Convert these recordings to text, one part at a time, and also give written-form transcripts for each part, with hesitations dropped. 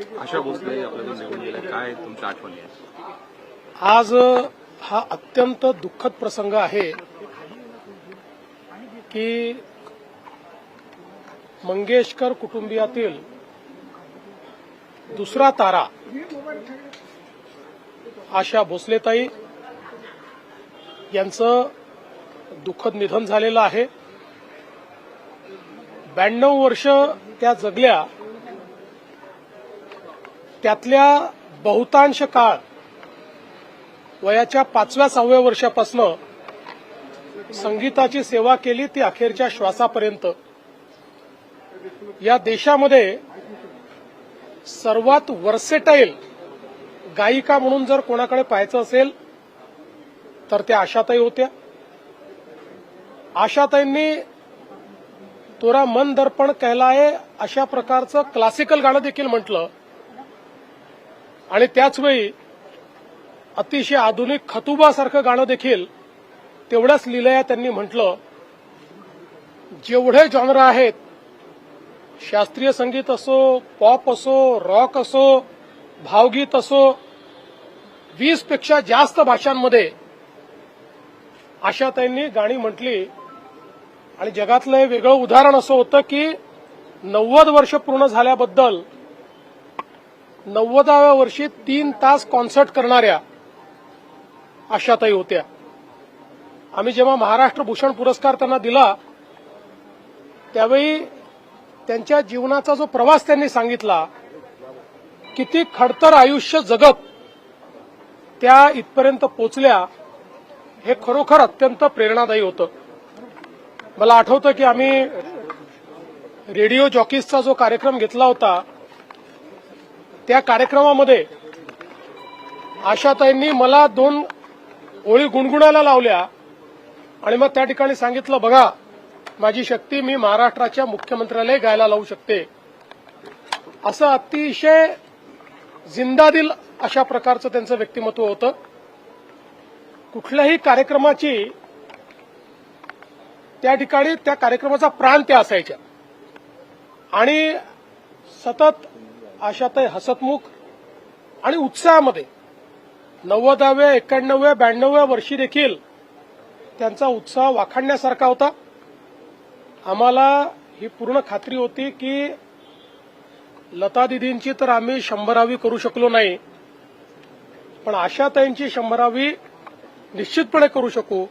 आशा भोसले आपल्याला निवडून गेल्या, काय तुमच्या आठवणी आहेत? आज हा अत्यंत दुःखद प्रसंग आहे की मंगेशकर कुटुंबियातील दुसरा तारा आशा भोसलेताई यांचं दुःखद निधन झालेलं आहे. 92 वर्ष त्या जगल्या, त्यातल्या बहुतांश काळ वयाच्या 5व्या-6व्या वर्षापासून संगीताची सेवा केली, ती अखेरच्या श्वासापर्यंत. या देशामध्ये सर्वात वर्सेटाईल गायिका म्हणून जर कोणाकडे पाहायचं असेल तर त्या आशाताई होत्या. आशाताईंनी तोरा मन दर्पण कहलाए अशा प्रकारचं क्लासिकल गाणं देखील म्हटलं आणि त्याचवेळी अतिशय आधुनिक खतुबासारखं गाणं देखील तेवढ्याच लीलया त्यांनी म्हटलं. जेवढे जॉनर आहेत, शास्त्रीय संगीत असो, पॉप असो, रॉक असो, भावगीत असो, 20 पेक्षा जास्त भाषांमध्ये आशाताईंनी गाणी म्हटली. आणि जगातलं हे वेगळं उदाहरण असं होतं की 90 वर्ष पूर्ण झाल्याबद्दल 90व्या वर्षी 3 तास कॉन्सर्ट करणाऱ्या आशाताई होत्या. आम्ही जेव्हा महाराष्ट्र भूषण पुरस्कार त्यांना दिला त्यावेळी त्यांच्या जीवनाचा जो प्रवास त्यांनी सांगितला, किती खडतर आयुष्य जगत त्या इथपर्यंत पोचल्या, हे खरोखर अत्यंत प्रेरणादायी होतं. मला आठवतं की आम्ही रेडिओ जॉकीजचा जो कार्यक्रम घेतला होता, त्या कार्यक्रमामध्ये आशाताईंनी मला 2 ओळी गुणगुणायला लावल्या आणि मग त्या ठिकाणी सांगितलं, बघा माझी शक्ती, मी महाराष्ट्राच्या मुख्यमंत्र्यालाही गायला लावू शकते. असं अतिशय जिंदादिल अशा प्रकारचं त्यांचं व्यक्तिमत्व होतं. कुठल्याही कार्यक्रमाची त्या ठिकाणी त्या कार्यक्रमाचा प्राण त्या असायच्या आणि सतत आशाताई हसतमुख आणि उत्साहामध्ये 90व्या, 91व्या, 92व्या वर्षी देखील त्यांचा उत्साह वाखाणण्यासारखा होता. आम्हाला ही पूर्ण खात्री होती की लता दिदींची तर आम्ही 100वी करू शकलो नाही, पण आशाताईंची 100वी निश्चितपणे करू शकू.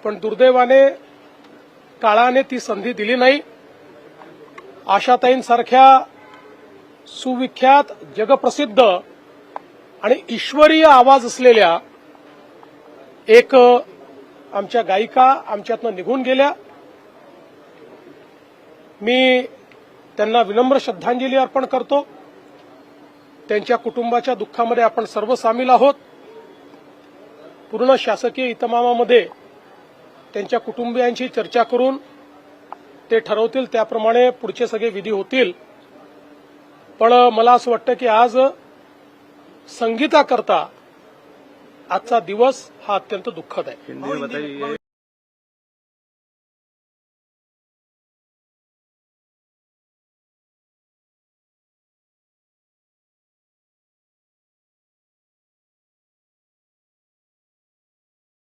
पण दुर्दैवाने काळाने ती संधी दिली नाही. आशाताईंसारख्या सुविख्यात, जगप्रसिद्ध आणि ईश्वरीय आवाज असलेल्या एक आमच्या गायिका आमच्यातनं निघून गेल्या. मी त्यांना विनम्र श्रद्धांजली अर्पण करतो. त्यांच्या कुटुंबाच्या दुःखामध्ये आपण सर्व सामील आहोत. पूर्ण शासकीय इतमामामध्ये त्यांच्या कुटुंबियांशी चर्चा करून ते ठरवतील त्याप्रमाणे पुढचे सगळे विधी होतील. पण मला असं वाटतं की आज संगीताकरता आजचा दिवस हा अत्यंत दुःखद आहे.